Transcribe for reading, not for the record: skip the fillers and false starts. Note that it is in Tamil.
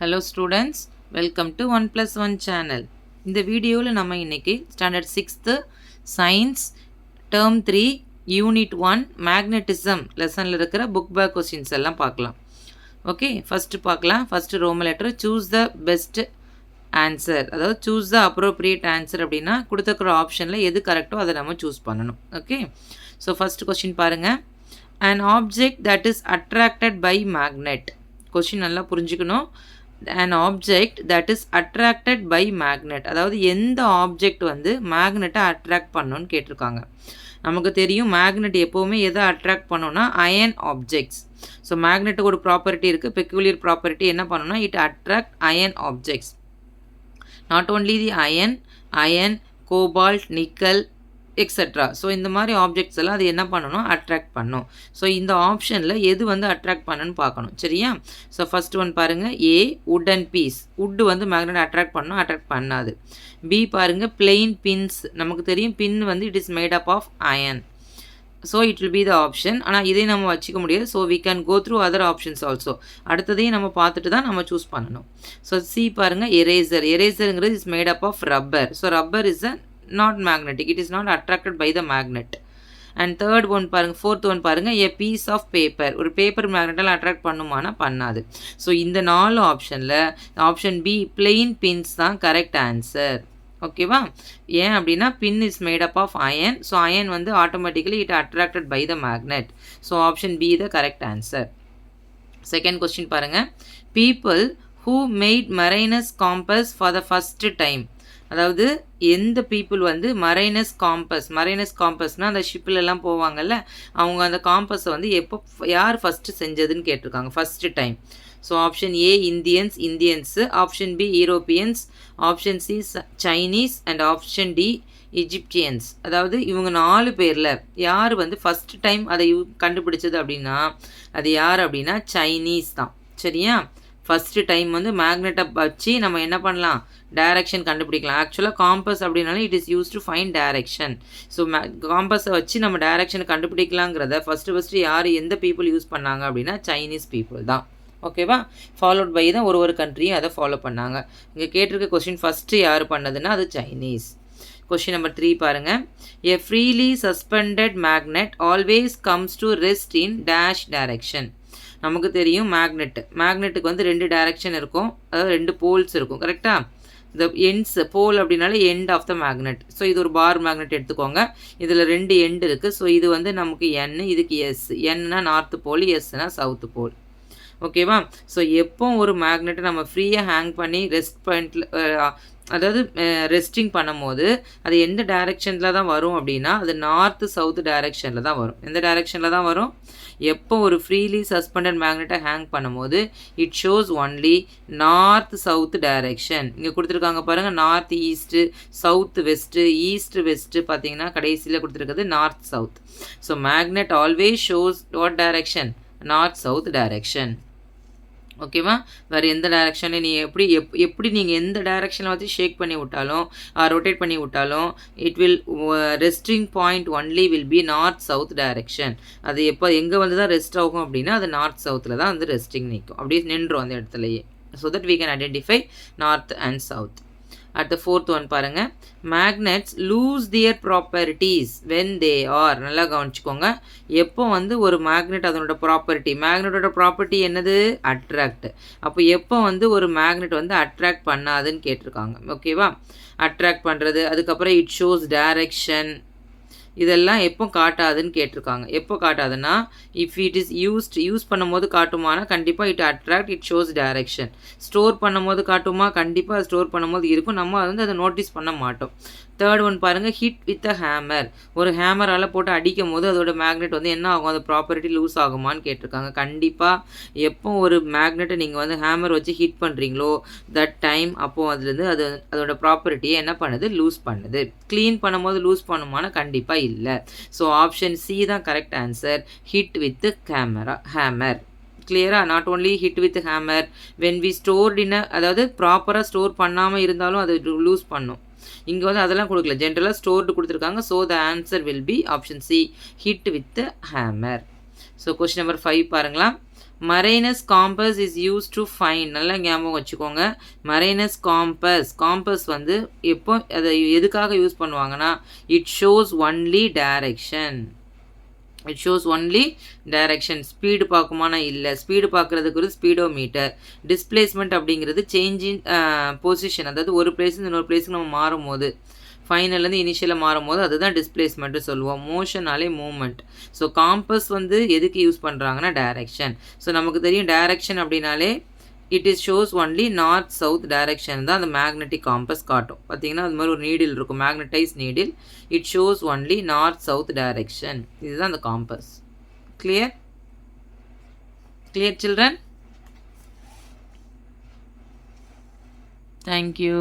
Hello students, welcome to 1 plus 1 channel. இந்த வீடியோவில் நம்ம இன்னைக்கு standard 6th science term 3 unit 1 magnetism லெசனில் இருக்கிற புக் பேக் கொஸ்டின்ஸ் எல்லாம் பார்க்கலாம். ஓகே, ஃபஸ்ட்டு பார்க்கலாம். First Roman letter choose the best answer, அதாவது சூஸ் த அப்ரோப்ரியேட் ஆன்சர் அப்படின்னா கொடுத்துருக்கிற ஆப்ஷனில் எது கரெக்டோ அதை நம்ம சூஸ் பண்ணணும். ஓகே, ஸோ ஃபஸ்ட்டு கொஸ்டின் பாருங்கள். an object that is attracted by magnet. Question நல்லா புரிஞ்சுக்கணும். an object that is attracted by magnet, அதாவது எந்த ஆப்ஜெக்ட் வந்து மேக்னெட்டை அட்ராக்ட் பண்ணணும்னு கேட்டிருக்காங்க. நமக்கு தெரியும் மேக்னெட் எப்போவுமே எதை அட்ராக்ட் பண்ணோன்னா அயன் ஆப்ஜெக்ட்ஸ். ஸோ மேக்னெட்டுக்கு ஒரு ப்ராப்பர்ட்டி இருக்குது, பெக்யூலியர் ப்ராப்பர்ட்டி. என்ன பண்ணணும்னா it attract iron objects. Not only the iron, cobalt, nickel extra. So இந்த மாதிரி ஆப்ஜெக்ட்ஸ் எல்லாம் அது என்ன பண்ணணும், அட்ராக்ட் பண்ணும். ஸோ இந்த ஆப்ஷனில் எது வந்து அட்ராக்ட் பண்ணணும்னு பார்க்கணும். சரியா? ஸோ ஃபஸ்ட் ஒன் பாருங்கள், ஏ உட்டன் பீஸ். உட்டு வந்து மேக்னெட் அட்ராக்ட் பண்ணணும், அட்ராக்ட் பண்ணாது. பி பாருங்கள், பிளெயின் பின்ஸ். நமக்கு தெரியும் பின் வந்து it is made up of iron. So it will be the option. ஆனால் இதை நம்ம வச்சுக்க முடியாது. So we can go through other options also. அடுத்ததையும் நம்ம பார்த்துட்டு தான் நம்ம சூஸ் பண்ணணும். ஸோ சி பாருங்கள், எரேசர். எரேசருங்கிறது is made up of rubber. So rubber is a not magnetic, it is not attracted by the magnet. And third one பாருங்க, fourth one பாருங்க, a piece of paper. ஒரு பேப்பர் மேக்னெட்டால் அட்ராக்ட் பண்ணுமானா பண்ணாது. ஸோ இந்த 4 ஆப்ஷனில் ஆப்ஷன் பி பிளெயின் பின்ஸ் தான் கரெக்ட் ஆன்சர். ஓகேவா? ஏன் அப்படின்னா pin is made up of iron. So iron வந்து automatically it attracted by the magnet. So option B the correct answer. Second question பாருங்க, people who made Marinus compass for the first time. அதாவது எந்த பீப்புள் வந்து மரைனஸ் காம்பஸ்னால் அந்த ஷிப்பிலெல்லாம் போவாங்கல்ல, அவங்க அந்த காம்பஸை வந்து எப்போ யார் ஃபஸ்ட்டு செஞ்சதுன்னு கேட்டிருக்காங்க, first time. So option A Indians, option B Europeans, option C Chinese and option D Egyptians. அதாவது இவங்க 4 பேரில் யார் வந்து ஃபஸ்ட்டு டைம் அதை கண்டுபிடிச்சது அப்படின்னா அது யார் அப்படின்னா சைனீஸ் தான். சரியா? ஃபஸ்ட்டு டைம் வந்து மேக்னெட்டை வச்சு நம்ம என்ன பண்ணலாம், டைரக்ஷன் கண்டுபிடிக்கலாம். ஆக்சுவலாக காம்பஸ் அப்படின்னாலும் it is use to find direction. So காம்பஸை வச்சு நம்ம டைரக்ஷனை கண்டுபிடிக்கலாங்கிறத ஃபஸ்ட்டு யார் எந்த பீப்புள் யூஸ் பண்ணாங்க அப்படின்னா சைனீஸ் பீப்புள் தான். ஓகேவா? ஃபாலோட் பை தான் ஒரு கண்ட்ரியும் அதை ஃபாலோ பண்ணாங்க. இங்கே கேட்டிருக்க கொஸ்டின் ஃபஸ்ட்டு யார் பண்ணதுன்னா அது சைனீஸ். கொஸ்டின் நம்பர் 3 பாருங்கள், a freely suspended magnet always comes to rest in dash direction. நமக்கு தெரியும் மேக்னெட்டுக்கு வந்து 2 டைரக்ஷன் இருக்கும், அதாவது 2 போல்ஸ் இருக்கும். கரெக்டாக? இந்த எண்ட்ஸ் போல் அப்படின்னாலே end of the magnet. So இது ஒரு பார் மேக்னெட் எடுத்துக்கோங்க. இதில் 2 எண்டு இருக்குது. ஸோ இது வந்து நமக்கு என், இதுக்கு எஸ். என்னா நார்த்து போல், எஸ்னா சவுத்து போல். ஓகேவா? ஸோ எப்போ ஒரு மேக்னெட்டை நம்ம ஃப்ரீயாக ஹேங் பண்ணி ரெஸ்ட் பாயிண்டில், அதாவது ரெஸ்டிங் பண்ணும்போது அது எந்த டைரெக்ஷனில் தான் வரும் அப்படின்னா அது நார்த்து சவுத்து டைரெக்ஷனில் தான் வரும். எந்த டைரெக்ஷனில் தான் வரும்? எப்போ ஒரு ஃப்ரீலி சஸ்பெண்டட் மேக்னெட்டை ஹேங் பண்ணும்போது it shows only north south direction. இங்கே கொடுத்துருக்காங்க பாருங்கள், north east, south west, east west. பார்த்தீங்கன்னா கடைசியில் கொடுத்துருக்கிறது north south. So magnet always shows what direction? North south direction. ஓகேவா? வேறு எந்த டைரெக்ஷனில் நீ எப்படி நீங்கள் எந்த டைரெக்ஷனில் வச்சு ஷேக் பண்ணி விட்டாலும் ரொட்டேட் பண்ணி விட்டாலும் it will resting point only will be north south direction. அது எப்போ எங்கே வந்து தான் ரெஸ்ட் ஆகும் அப்படின்னா அது நார்த் சவுத்தில் தான் வந்து ரெஸ்டிங் நிற்கும், அப்படியே நின்றும் அந்த இடத்துலையே. So that we can identify north and south. அடுத்த ஃபோர்த் ஒன் பாருங்கள், magnets lose their properties when they are. நல்லா கவனிச்சுக்கோங்க. எப்போ வந்து ஒரு மேக்னெட் அதனோட மேக்னெட்டோட ப்ராப்பர்ட்டி என்னது? அட்ராக்ட். அப்போ எப்போ வந்து ஒரு மேக்னெட் வந்து அட்ராக்ட் பண்ணாதுன்னு கேட்டிருக்காங்க. ஓகேவா? அட்ராக்ட் பண்ணுறது, அதுக்கப்புறம் இட் ஷோஸ் டைரக்ஷன், இதெல்லாம் எப்போ காட்டாதுன்னு கேட்டிருக்காங்க. எப்போ காட்டாதுன்னா இஃப் இட் இஸ் யூஸ் பண்ணும்போது காட்டுமானா கண்டிப்பாக it attract, it shows direction. Store பண்ணும்போது காட்டுமா? கண்டிப்பாக ஸ்டோர் பண்ணும்போது இருக்கும், நம்ம வந்து அதை நோட்டீஸ் பண்ண மாட்டோம். தேர்ட் ஒன் பாருங்கள், ஹிட் வித் அ ஹேமர். ஒரு ஹேமரால் போட்டு அடிக்கும் போது அதோட மேக்னெட் வந்து என்ன ஆகும், அது ப்ராப்பர்ட்டி லூஸ் ஆகுமான்னு கேட்டிருக்காங்க. கண்டிப்பாக எப்போ ஒரு மேக்னெட்டை நீங்கள் வந்து ஹேமர் வச்சு ஹிட் பண்ணுறீங்களோ தட் டைம் அப்போது அதுலேருந்து அதோட ப்ராப்பர்ட்டியை என்ன பண்ணுது? லூஸ் பண்ணுது. க்ளீன் பண்ணும்போது லூஸ் பண்ணுமானா கண்டிப்பாக இல்லை. ஸோ ஆப்ஷன் சி தான் correct answer, hit with hammer. கிளியரா? Not only hit with hammer, when we stored in, அதாவது ப்ராப்பராக ஸ்டோர் பண்ணாமல் இருந்தாலும் அது லூஸ் பண்ணும். இங்கே வந்து அதெல்லாம் கொடுக்கல, ஜென்ரலாக ஸ்டோர்டு கொடுத்துருக்காங்க. So the answer will be option C, hit with hammer. So question number 5 பாருங்களா, mariner's compass is use to find. நல்லா ஞாபகம் வச்சுக்கோங்க. மரைனஸ் காம்பஸ் வந்து எப்போ அதை எதுக்காக யூஸ் பண்ணுவாங்கன்னா, it shows only direction. It shows only direction. Speed பார்க்குமானா இல்லை. ஸ்பீடு பார்க்குறதுக்கு ஒரு ஸ்பீடோமீட்டர். டிஸ்பிளேஸ்மெண்ட் அப்படிங்கிறது சேஞ்சிங் பொசிஷன். அதாவது ஒரு பிளேஸ்லேருந்து இன்னொரு பிளேஸுக்கு நம்ம மாறும் போது, ஃபைனல்லேருந்து இனிஷியலாக மாறும் போது அதுதான் டிஸ்பிளேஸ்மெண்ட்டு சொல்லுவோம். மோஷனாலே மூமெண்ட். ஸோ காம்பஸ் வந்து எதுக்கு யூஸ் பண்ணுறாங்கன்னா டைரக்ஷன். ஸோ நமக்கு தெரியும் டைரக்ஷன் அப்படின்னாலே it is shows only north south direction தான் அந்த மேக்னெட்டிக் காம்பஸ் காட்டும். பார்த்தீங்கன்னா அது மாதிரி ஒரு நீடில் இருக்கும், magnetise needle. It shows only north south direction. இதுதான் அந்த compass. Clear? Clear children? Thank you.